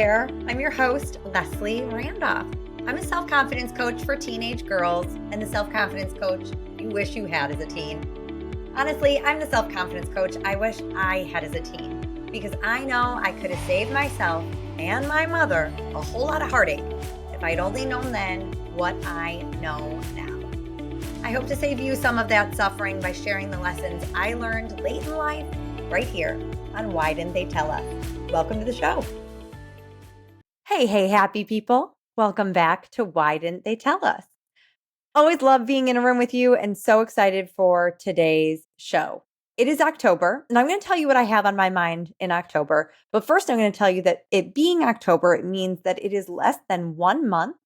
there. I'm your host, Leslie Randolph. I'm a self-confidence coach for teenage girls and the self-confidence coach you wish you had as a teen. Honestly, I'm the self-confidence coach I wish I had as a teen because I know I could have saved myself and my mother a whole lot of heartache if I'd only known then what I know now. I hope to save you some of that suffering by sharing the lessons I learned late in life right here on Why Didn't They Tell Us? Welcome to the show. Hey, happy people. Welcome back to Why Didn't They Tell Us? Always love being in a room with you and so excited for today's show. It is October, and I'm going to tell you what I have on my mind in October. But first, I'm going to tell you that it being October, it means that it is less than 1 month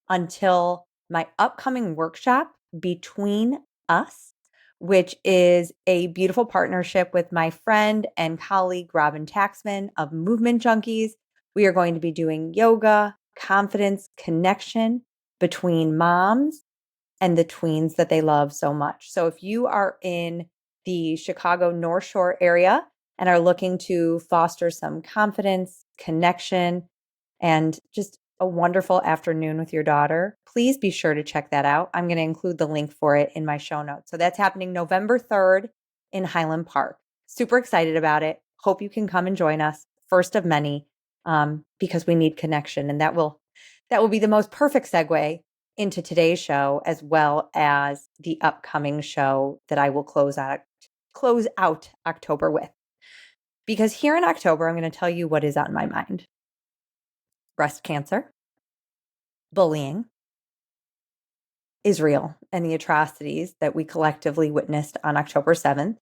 until my upcoming workshop, Between Us, which is a beautiful partnership with my friend and colleague, Robin Taxman of Movement Junkies. We are going to be doing yoga, confidence, connection between moms and the tweens that they love so much. So if you are in the Chicago North Shore area and are looking to foster some confidence, connection, and just a wonderful afternoon with your daughter, please be sure to check that out. I'm going to include the link for it in my show notes. So that's happening November 3rd in Highland Park. Super excited about it. Hope you can come and join us. First of many, because we need connection. And that will be the most perfect segue into today's show, as well as the upcoming show that I will close out October with. Because here in October, I'm going to tell you what is on my mind. Breast cancer, bullying, Israel and the atrocities that we collectively witnessed on October 7th,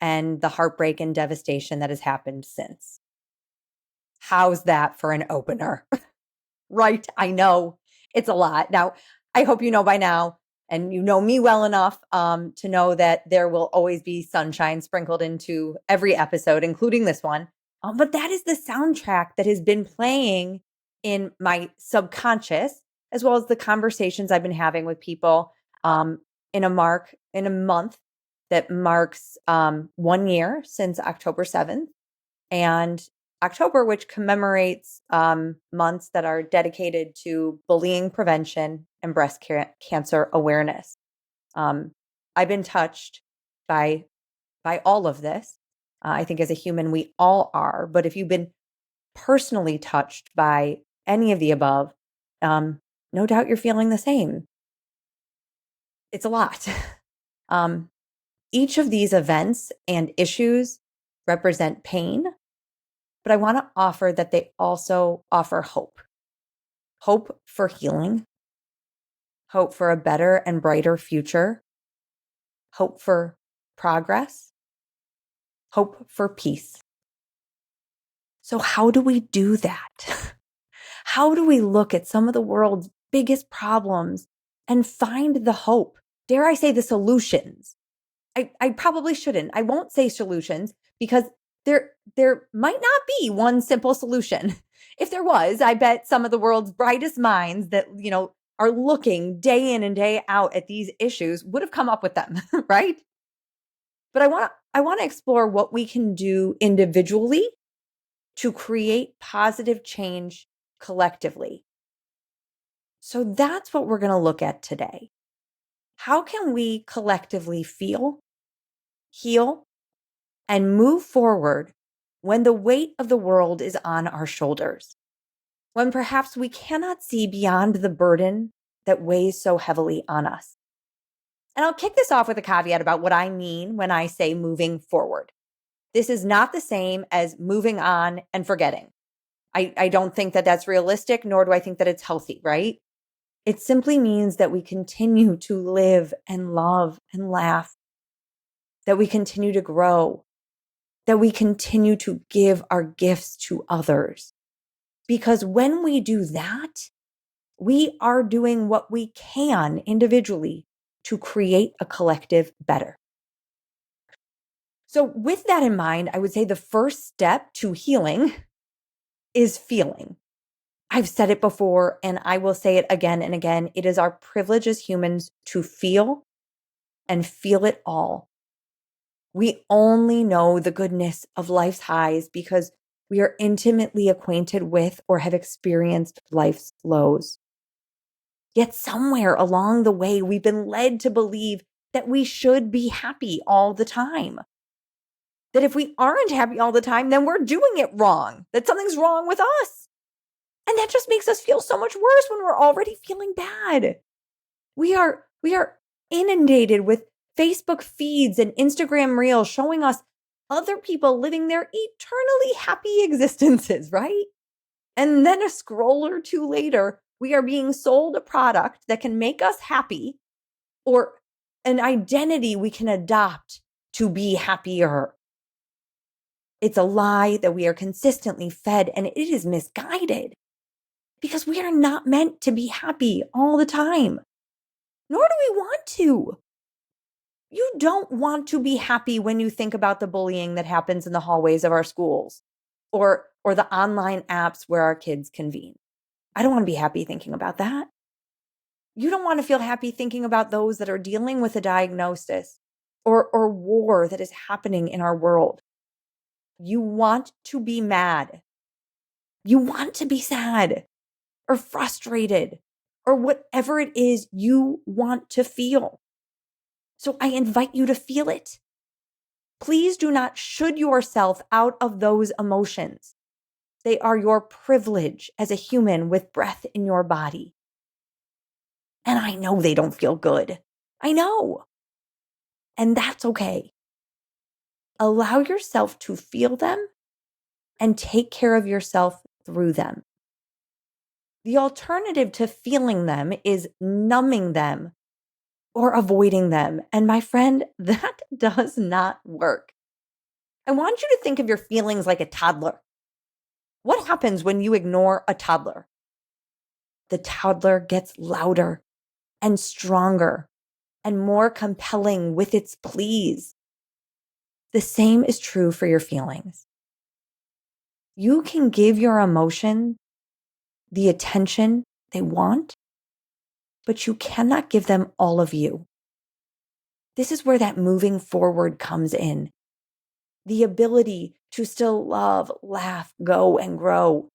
and the heartbreak and devastation that has happened since. How's that for an opener? Right? I know it's a lot. Now, I hope you know by now, and you know me well enough to know that there will always be sunshine sprinkled into every episode, including this one. But that is the soundtrack that has been playing in my subconscious, as well as the conversations I've been having with people in a month that marks 1 year since October 7th. And October, which commemorates months that are dedicated to bullying prevention and breast cancer awareness. I've been touched by all of this. I think as a human, we all are. But if you've been personally touched by any of the above, no doubt you're feeling the same. It's a lot. Each of these events and issues represent pain, but I want to offer that they also offer hope. Hope for healing, hope for a better and brighter future, hope for progress, hope for peace. So how do we do that? How do we look at some of the world's biggest problems and find the hope? Dare I say the solutions? I probably shouldn't. I won't say solutions because there might not be one simple solution. If there was, I bet some of the world's brightest minds that, are looking day in and day out at these issues would have come up with them, right? But I want to explore what we can do individually to create positive change collectively. So that's what we're going to look at today. How can we collectively feel, heal, and move forward when the weight of the world is on our shoulders? When perhaps we cannot see beyond the burden that weighs so heavily on us. And I'll kick this off with a caveat about what I mean when I say moving forward. This is not the same as moving on and forgetting. I don't think that that's realistic, nor do I think that it's healthy, right? It simply means that we continue to live and love and laugh, that we continue to grow, that we continue to give our gifts to others. Because when we do that, we are doing what we can individually to create a collective better. So with that in mind, I would say the first step to healing is feeling. I've said it before, and I will say it again and again. It is our privilege as humans to feel and feel it all. We only know the goodness of life's highs because We are intimately acquainted with or have experienced life's lows. Yet somewhere along the way, we've been led to believe that we should be happy all the time. That if we aren't happy all the time, then we're doing it wrong, that something's wrong with us. And that just makes us feel so much worse when we're already feeling bad. We are inundated with Facebook feeds and Instagram reels showing us other people living their eternally happy existences, right? And then a scroll or two later, we are being sold a product that can make us happy or an identity we can adopt to be happier. It's a lie that we are consistently fed, and it is misguided because we are not meant to be happy all the time, nor do we want to. You don't want to be happy when you think about the bullying that happens in the hallways of our schools or the online apps where our kids convene. I don't want to be happy thinking about that. You don't want to feel happy thinking about those that are dealing with a diagnosis or war that is happening in our world. You want to be mad. You want to be sad or frustrated or whatever it is you want to feel. So I invite you to feel it. Please do not should yourself out of those emotions. They are your privilege as a human with breath in your body. And I know they don't feel good. I know. And that's okay. Allow yourself to feel them and take care of yourself through them. The alternative to feeling them is numbing them or avoiding them. And my friend, that does not work. I want you to think of your feelings like a toddler. What happens when you ignore a toddler? The toddler gets louder and stronger and more compelling with its pleas. The same is true for your feelings. You can give your emotion the attention they want, but you cannot give them all of you. This is where that moving forward comes in. The ability to still love, laugh, go, and grow,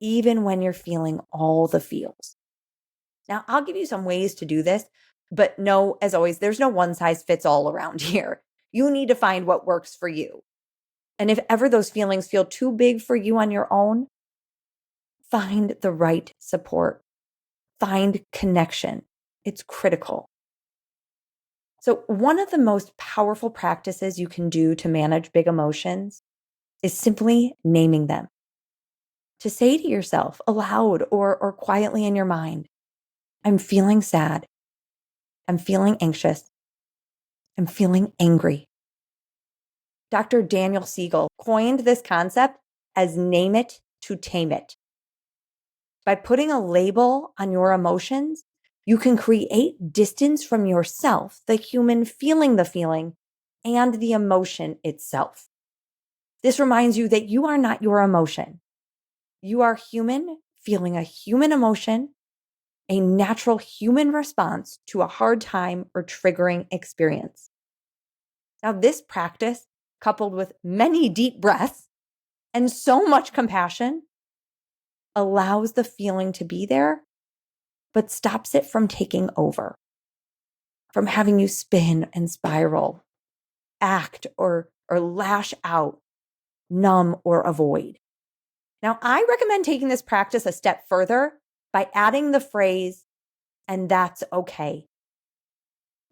even when you're feeling all the feels. Now, I'll give you some ways to do this, but no, as always, there's no one size fits all around here. You need to find what works for you. And if ever those feelings feel too big for you on your own, find the right support. Find connection. It's critical. So one of the most powerful practices you can do to manage big emotions is simply naming them. To say to yourself aloud or quietly in your mind, I'm feeling sad. I'm feeling anxious. I'm feeling angry. Dr. Daniel Siegel coined this concept as name it to tame it. By putting a label on your emotions, you can create distance from yourself, the human feeling the feeling, and the emotion itself. This reminds you that you are not your emotion. You are human, feeling a human emotion, a natural human response to a hard time or triggering experience. Now, this practice, coupled with many deep breaths and so much compassion, allows the feeling to be there, but stops it from taking over, from having you spin and spiral, act or lash out, numb or avoid. Now, I recommend taking this practice a step further by adding the phrase, and that's okay.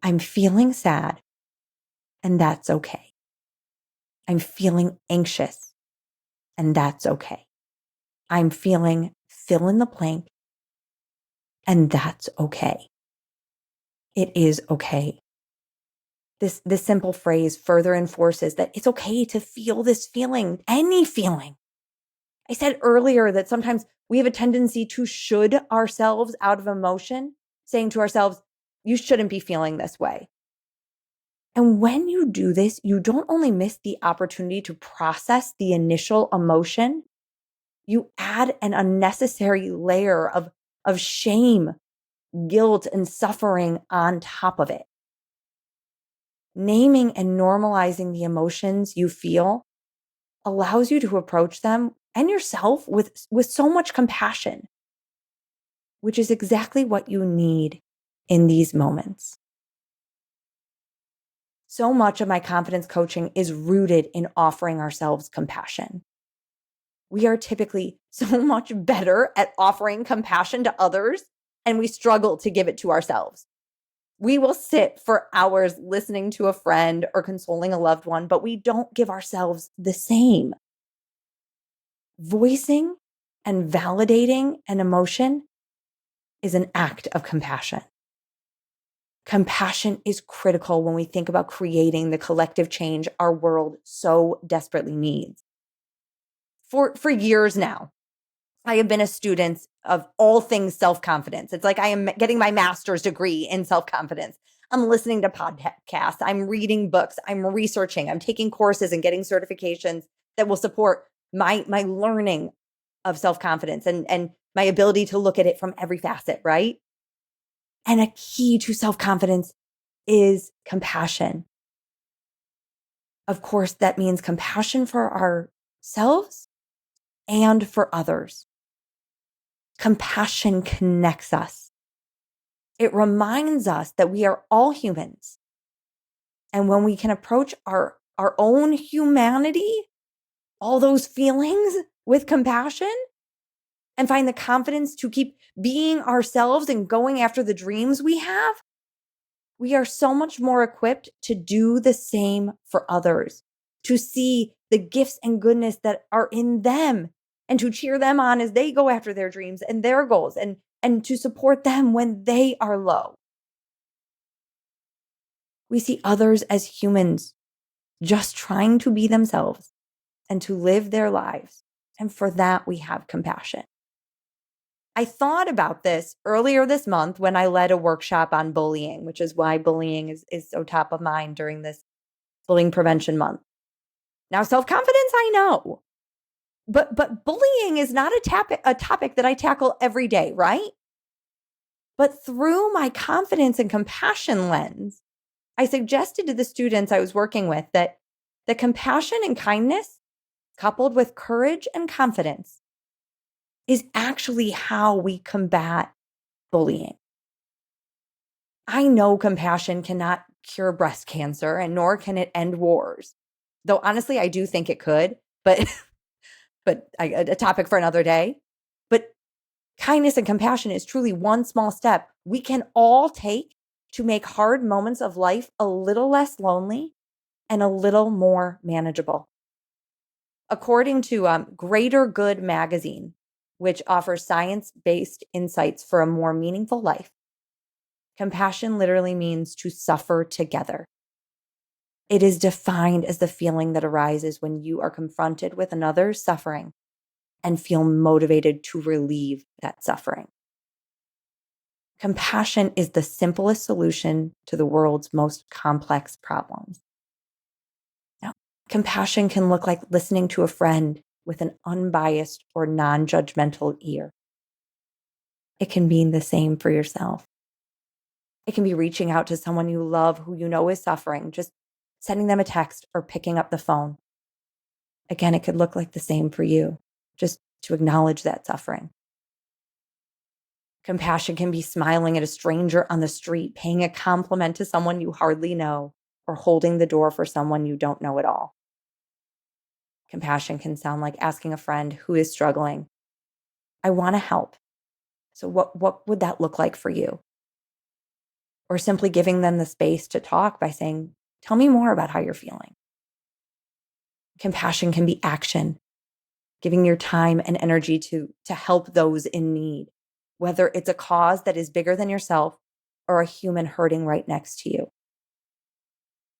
I'm feeling sad, and that's okay. I'm feeling anxious, and that's okay. I'm feeling fill in the blank, and that's okay. It is okay. This simple phrase further enforces that it's okay to feel this feeling, any feeling. I said earlier that sometimes we have a tendency to should ourselves out of emotion, saying to ourselves, you shouldn't be feeling this way. And when you do this, you don't only miss the opportunity to process the initial emotion, you add an unnecessary layer of shame, guilt, and suffering on top of it. Naming and normalizing the emotions you feel allows you to approach them and yourself with so much compassion, which is exactly what you need in these moments. So much of my confidence coaching is rooted in offering ourselves compassion. We are typically so much better at offering compassion to others, and we struggle to give it to ourselves. We will sit for hours listening to a friend or consoling a loved one, but we don't give ourselves the same. Voicing and validating an emotion is an act of compassion. Compassion is critical when we think about creating the collective change our world so desperately needs. For years now, I have been a student of all things self-confidence. It's like I am getting my master's degree in self-confidence. I'm listening to podcasts. I'm reading books. I'm researching. I'm taking courses and getting certifications that will support my learning of self-confidence and my ability to look at it from every facet, right? And a key to self-confidence is compassion. Of course, that means compassion for ourselves and for others. Compassion connects us. It reminds us that we are all humans. And when we can approach our own humanity, all those feelings with compassion, and find the confidence to keep being ourselves and going after the dreams we have, we are so much more equipped to do the same for others, to see the gifts and goodness that are in them, and to cheer them on as they go after their dreams and their goals, and to support them when they are low. We see others as humans, just trying to be themselves and to live their lives. And for that, we have compassion. I thought about this earlier this month when I led a workshop on bullying, which is why bullying is so top of mind during this bullying prevention month. Now, self-confidence, I know, but bullying is not a topic that I tackle every day, right? But through my confidence and compassion lens, I suggested to the students I was working with that the compassion and kindness, coupled with courage and confidence, is actually how we combat bullying. I know compassion cannot cure breast cancer, and nor can it end wars. Though honestly, I do think it could, but a topic for another day. But kindness and compassion is truly one small step we can all take to make hard moments of life a little less lonely and a little more manageable. According to Greater Good magazine, which offers science-based insights for a more meaningful life, compassion literally means to suffer together. It is defined as the feeling that arises when you are confronted with another's suffering and feel motivated to relieve that suffering. Compassion is the simplest solution to the world's most complex problems. Now, compassion can look like listening to a friend with an unbiased or non-judgmental ear. It can mean the same for yourself. It can be reaching out to someone you love who you know is suffering, just sending them a text or picking up the phone. Again, it could look like the same for you, just to acknowledge that suffering. Compassion can be smiling at a stranger on the street, paying a compliment to someone you hardly know, or holding the door for someone you don't know at all. Compassion can sound like asking a friend who is struggling, I want to help. So what would that look like for you? Or simply giving them the space to talk by saying, tell me more about how you're feeling. Compassion can be action, giving your time and energy to help those in need, whether it's a cause that is bigger than yourself or a human hurting right next to you.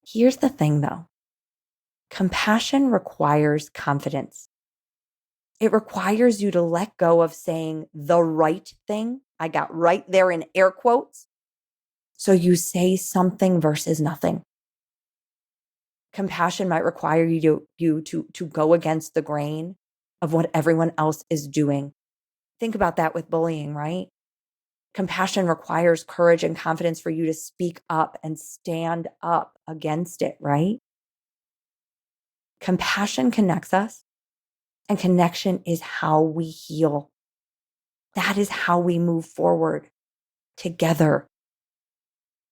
Here's the thing though, compassion requires confidence. It requires you to let go of saying the right thing. I got right there in air quotes. So you say something versus nothing. Compassion might require you to go against the grain of what everyone else is doing. Think about that with bullying, right? Compassion requires courage and confidence for you to speak up and stand up against it, right? Compassion connects us, and connection is how we heal. That is how we move forward together.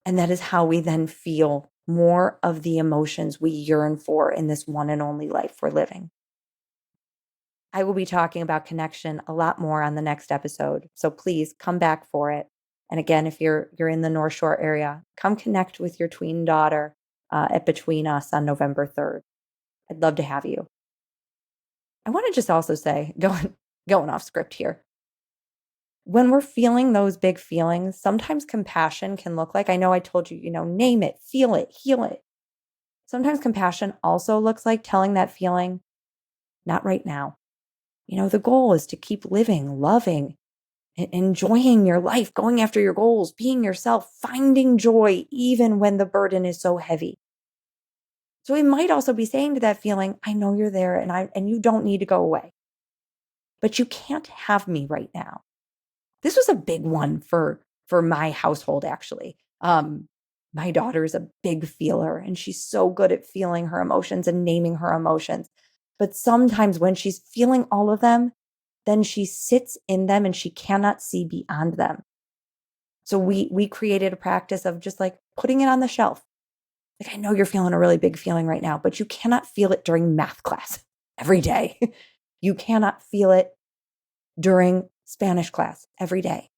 And that is how we then feel more of the emotions we yearn for in this one and only life we're living. I will be talking about connection a lot more on the next episode, so please come back for it. And again, if you're in the North Shore area, come connect with your tween daughter at Between Us on November 3rd. I'd love to have you. I want to just also say, going off script here, when we're feeling those big feelings, sometimes compassion can look like, I know I told you, name it, feel it, heal it. Sometimes compassion also looks like telling that feeling, not right now. The goal is to keep living, loving, enjoying your life, going after your goals, being yourself, finding joy, even when the burden is so heavy. So it might also be saying to that feeling, I know you're there and you don't need to go away, but you can't have me right now. This was a big one for my household, actually. My daughter is a big feeler, and she's so good at feeling her emotions and naming her emotions. But sometimes when she's feeling all of them, then she sits in them and she cannot see beyond them. So we created a practice of just like putting it on the shelf. Like, I know you're feeling a really big feeling right now, but you cannot feel it during math class every day. You cannot feel it during Spanish class every day.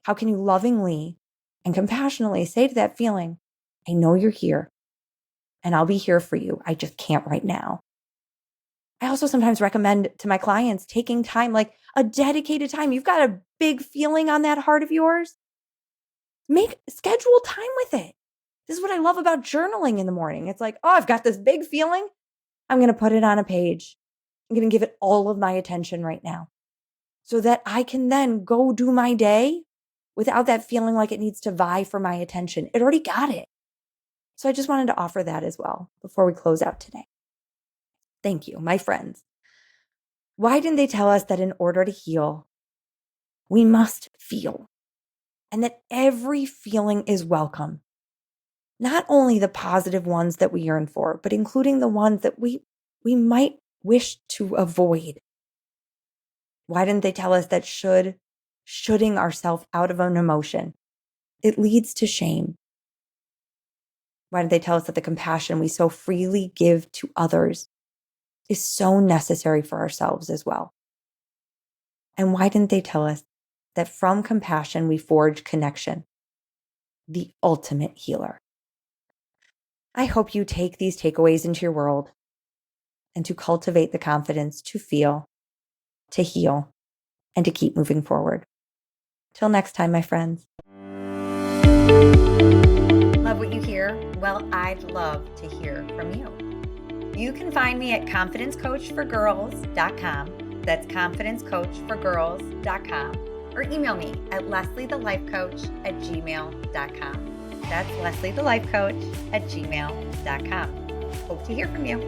How can you lovingly and compassionately say to that feeling, I know you're here and I'll be here for you. I just can't right now. I also sometimes recommend to my clients taking time, like a dedicated time. You've got a big feeling on that heart of yours. Schedule time with it. This is what I love about journaling in the morning. It's like, I've got this big feeling. I'm going to put it on a page. I'm going to give it all of my attention right now so that I can then go do my day without that feeling like it needs to vie for my attention. It already got it. So I just wanted to offer that as well before we close out today. Thank you, my friends. Why didn't they tell us that in order to heal, we must feel, and that every feeling is welcome? Not only the positive ones that we yearn for, but including the ones that we might wish to avoid. Why didn't they tell us that shoulding ourselves out of an emotion, it leads to shame? Why did they tell us that the compassion we so freely give to others is so necessary for ourselves as well? And why didn't they tell us that from compassion we forge connection, the ultimate healer? I hope you take these takeaways into your world and to cultivate the confidence to feel, to heal, and to keep moving forward. Till next time, my friends. Love what you hear? Well, I'd love to hear from you. You can find me at confidencecoachforgirls.com. That's confidencecoachforgirls.com. Or email me at lesliethelifecoach@gmail.com. That's lesliethelifecoach@gmail.com. Hope to hear from you.